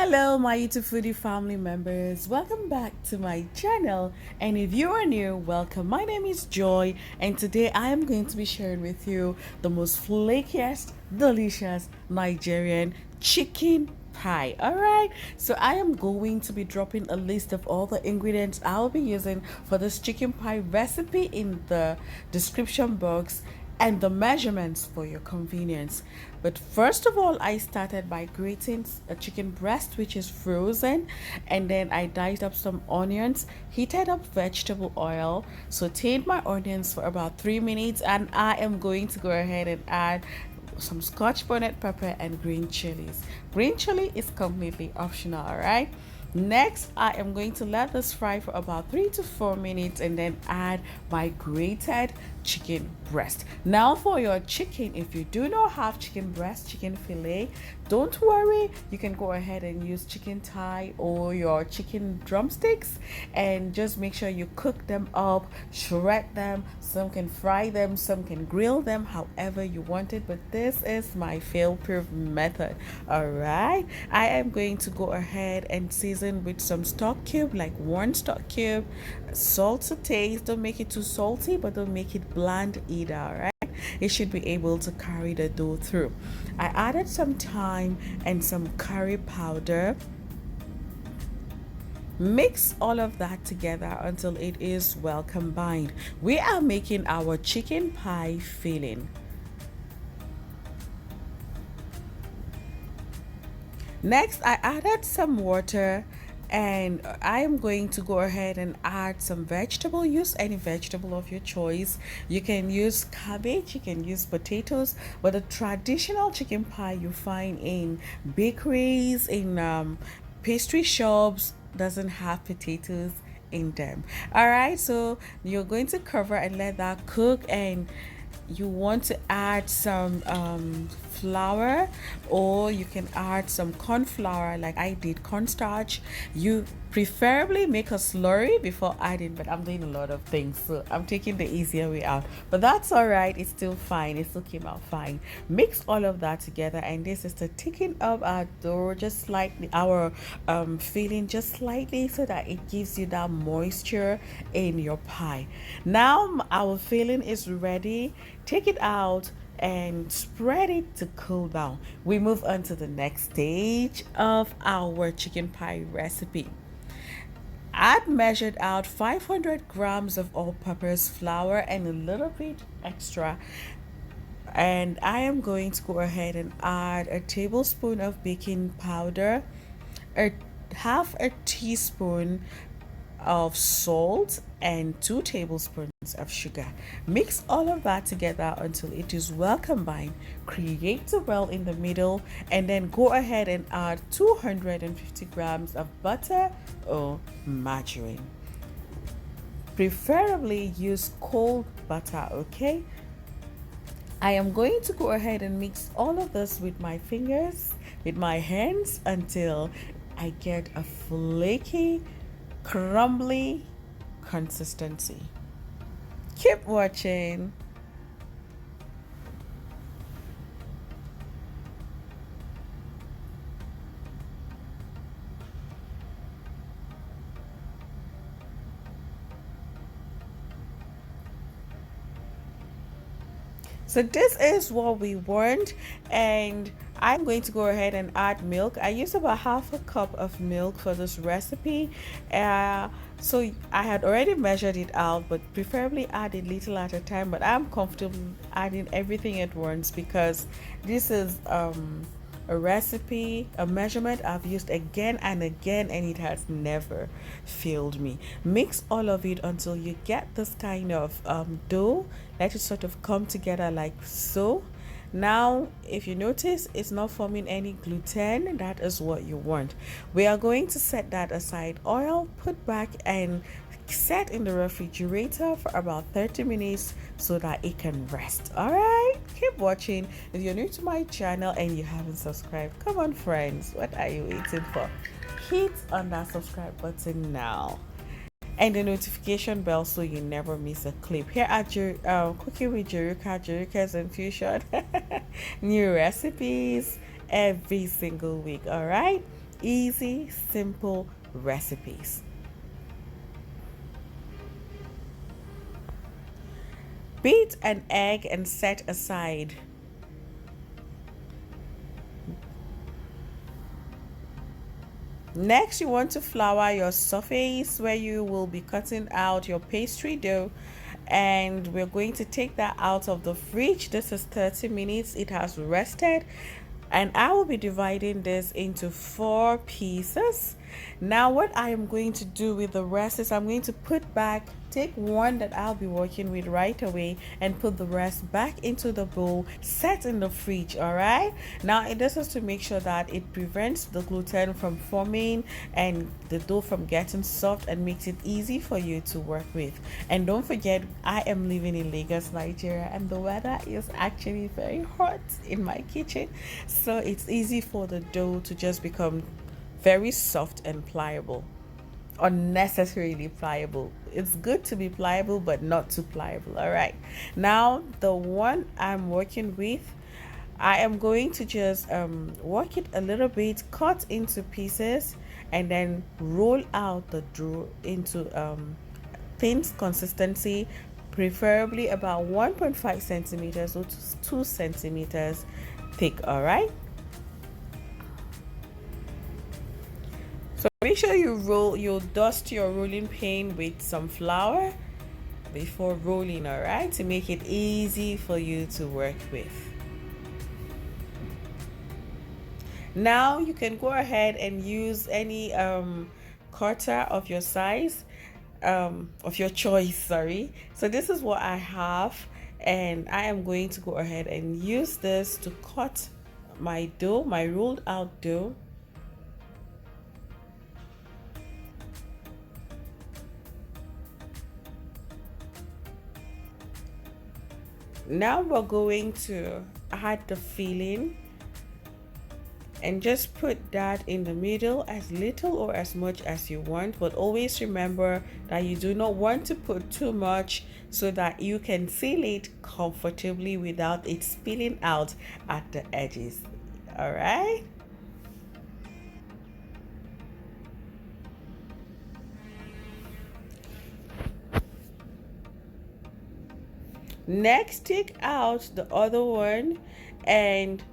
Hello, my YouTube foodie family members. Welcome back to my channel. And if you are new, welcome. My name is Joy, and today I am going to be sharing with you the most flakiest, delicious Nigerian chicken pie. All right, so I am going to be dropping a list of all the ingredients I'll be using for this chicken pie recipe in the description box and the measurements for your convenience. But first of all, I started by grating a chicken breast which is frozen, and then I diced up some onions, heated up vegetable oil, sauteed my onions for about 3 minutes, and I am going to go ahead and add some scotch bonnet pepper and green chilies. Green chili is completely optional, all right? Next, I am going to let this fry for about 3 to 4 minutes and then add my grated chicken breast. Now for your chicken, if you do not have chicken breast, chicken fillet, don't worry, you can go ahead and use chicken thigh or your chicken drumsticks, and just make sure you cook them up, shred them. Some can fry them, some can grill them, however you want it, but this is my fail-proof method. All right, I am going to go ahead and season with some stock cube, like one stock cube, salt to taste. Don't make it too salty, but don't make it bland either. All right, it should be able to carry the dough through. I added some thyme and some curry powder. Mix all of that together until it is well combined. We are making our chicken pie filling. Next, I added some water, and I am going to go ahead and add some vegetable. Use any vegetable of your choice. You can use cabbage, you can use potatoes, but the traditional chicken pie you find in bakeries, in pastry shops, doesn't have potatoes in them. All right, so you're going to cover and let that cook, and you want to add some flour, or you can add some corn flour like I did, cornstarch. You preferably make a slurry before adding, but I'm doing a lot of things, so I'm taking the easier way out, but that's all right. It's still fine, it still came out fine. Mix all of that together, and this is to thicken up our dough just slightly, our filling just slightly, so that it gives you that moisture in your pie. Now our filling is ready. Take it out and spread it to cool down. We move on to the next stage of our chicken pie recipe. I've measured out 500 grams of all-purpose flour and a little bit extra, and I am going to go ahead and add a tablespoon of baking powder, a half a teaspoon of salt, and 2 tablespoons of sugar. Mix all of that together until it is well combined. Create a well in the middle, and then go ahead and add 250 grams of butter or margarine. Preferably use cold butter, okay? I am going to go ahead and mix all of this with my fingers, with my hands, until I get a flaky, crumbly consistency. Keep watching. So this is what we want, and I'm going to go ahead and add milk. I used about half a cup of milk for this recipe. So I had already measured it out, but preferably add a little at a time, but I'm comfortable adding everything at once because this is a recipe, a measurement I've used again and again, and it has never failed me. Mix all of it until you get this kind of dough. Let it sort of come together like so. Now, if you notice, it's not forming any gluten. That is what you want. We are going to set that aside. Oil, put back and set in the refrigerator for about 30 minutes so that it can rest. All right, keep watching. If you're new to my channel and you haven't subscribed, come on friends, what are you waiting for? Hit on that subscribe button now and the notification bell so you never miss a clip. Here at Cooking with Jorouka, Jorouka's Infusion. New recipes every single week. All right, easy, simple recipes. Beat an egg and set aside. Next, you want to flour your surface where you will be cutting out your pastry dough, and we're going to take that out of the fridge. This is 30 minutes. It has rested, and I will be dividing this into 4 pieces. Now what I am going to do with the rest is I'm going to take one that I'll be working with right away and put the rest back into the bowl, set in the fridge. All right, now this is to make sure that it prevents the gluten from forming and the dough from getting soft, and makes it easy for you to work with. And don't forget, I am living in Lagos, Nigeria, and the weather is actually very hot in my kitchen, so it's easy for the dough to just become very soft and pliable. Unnecessarily pliable. It's good to be pliable, but not too pliable. All right, now the one I'm working with, I am going to just work it a little bit, cut into pieces, and then roll out the dough into thin consistency, preferably about 1.5 centimeters or 2 centimeters thick. All right, so make sure you dust your rolling pin with some flour before rolling, all right, to make it easy for you to work with. Now you can go ahead and use any cutter of your size, of your choice, sorry. So this is what I have, and I am going to go ahead and use this to cut my dough, my rolled out dough. Now we're going to add the filling, and just put that in the middle, as little or as much as you want, but always remember that you do not want to put too much so that you can seal it comfortably without it spilling out at the edges. All right, next take out the other one and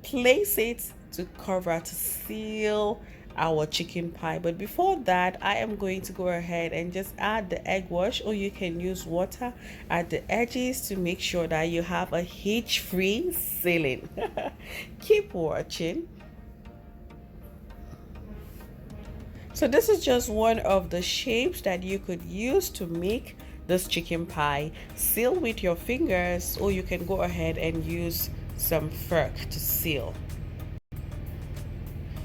place it to cover, to seal our chicken pie. But before that, I am going to go ahead and just add the egg wash, or you can use water at the edges to make sure that you have a hitch-free sealing. Keep watching. So this is just one of the shapes that you could use to make this chicken pie. Seal with your fingers, or you can go ahead and use some fork to seal.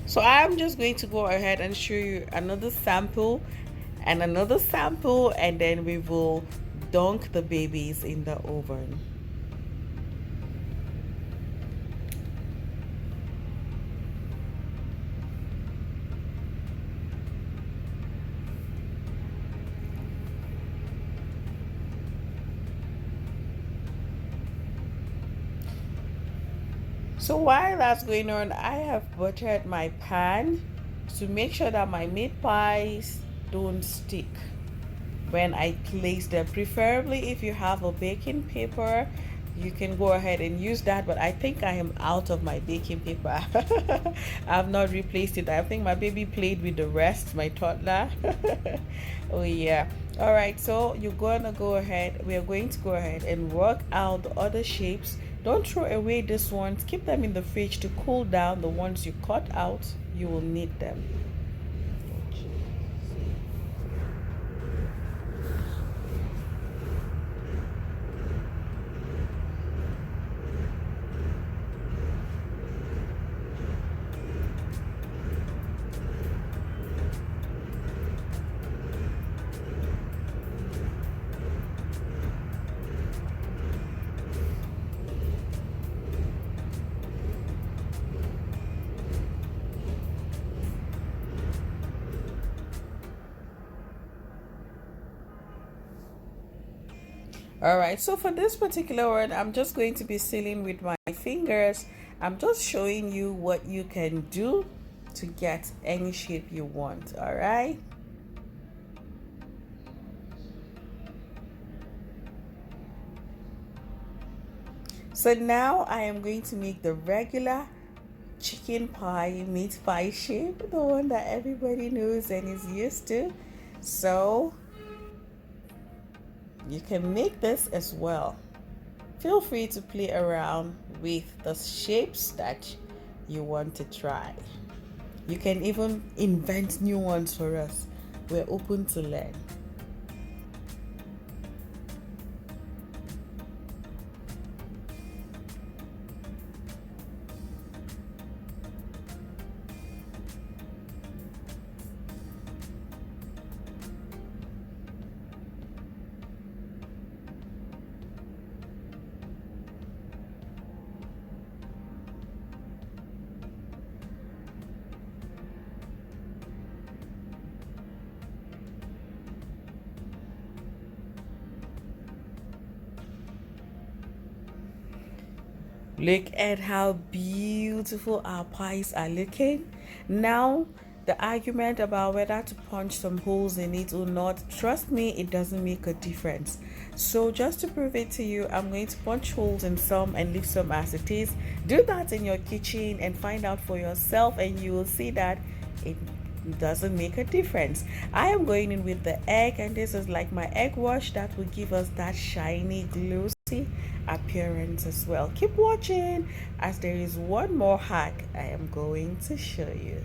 So I'm just going to go ahead and show you another sample and another sample, and then we will dunk the babies in the oven. So while that's going on, I have buttered my pan to make sure that my meat pies don't stick when I place them. Preferably, if you have a baking paper, you can go ahead and use that, but I think I am out of my baking paper. I've not replaced it. I think my baby played with the rest, my toddler. Oh yeah. All right, so we are going to go ahead and work out the other shapes. Don't throw away these ones, keep them in the fridge to cool down. The ones you cut out, you will need them. All right, so for this particular one, I'm just going to be sealing with my fingers. I'm just showing you what you can do to get any shape you want. All right. So now I am going to make the regular chicken pie, meat pie shape, the one that everybody knows and is used to. So you can make this as well. Feel free to play around with the shapes that you want to try. You can even invent new ones for us. We're open to learn. Look at how beautiful our pies are looking. Now, the argument about whether to punch some holes in it or not, trust me, it doesn't make a difference. So just to prove it to you, I'm going to punch holes in some and leave some as it is. Do that in your kitchen and find out for yourself, and you will see that it doesn't make a difference. I am going in with the egg, and this is like my egg wash that will give us that shiny glossy appearance as well. Keep watching, as there is one more hack I am going to show you.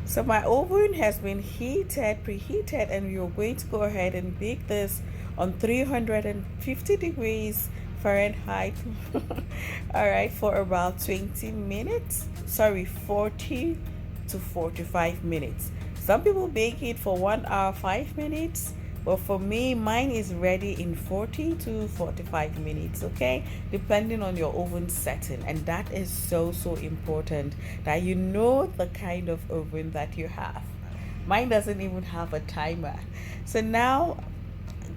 So my oven has been preheated, and we are going to go ahead and bake this on 350 degrees Fahrenheit. All right, for about 20 minutes. Sorry, 40 to 45 minutes. Some people bake it for 1 hour, 5 minutes. But for me, mine is ready in 40 to 45 minutes, okay? Depending on your oven setting. And that is so important, that you know the kind of oven that you have. Mine doesn't even have a timer. So now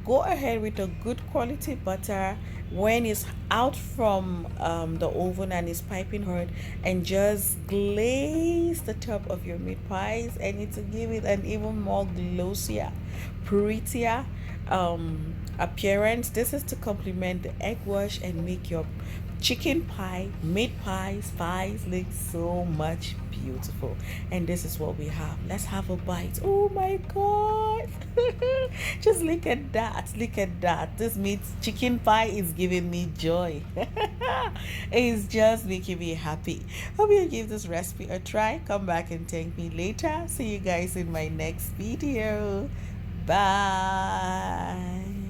go ahead with a good quality butter when it's out from the oven and it's piping hot, and just glaze the top of your meat pies, and it will give it an even more glossier, prettier appearance. This is to complement the egg wash and make your chicken pie, meat pies look so much beautiful. And this is what we have. Let's have a bite. Oh my god. Just look at that, this meat chicken pie is giving me joy. It's just making me happy. Hope you give this recipe a try. Come back and thank me later. See you guys in my next video. Bye.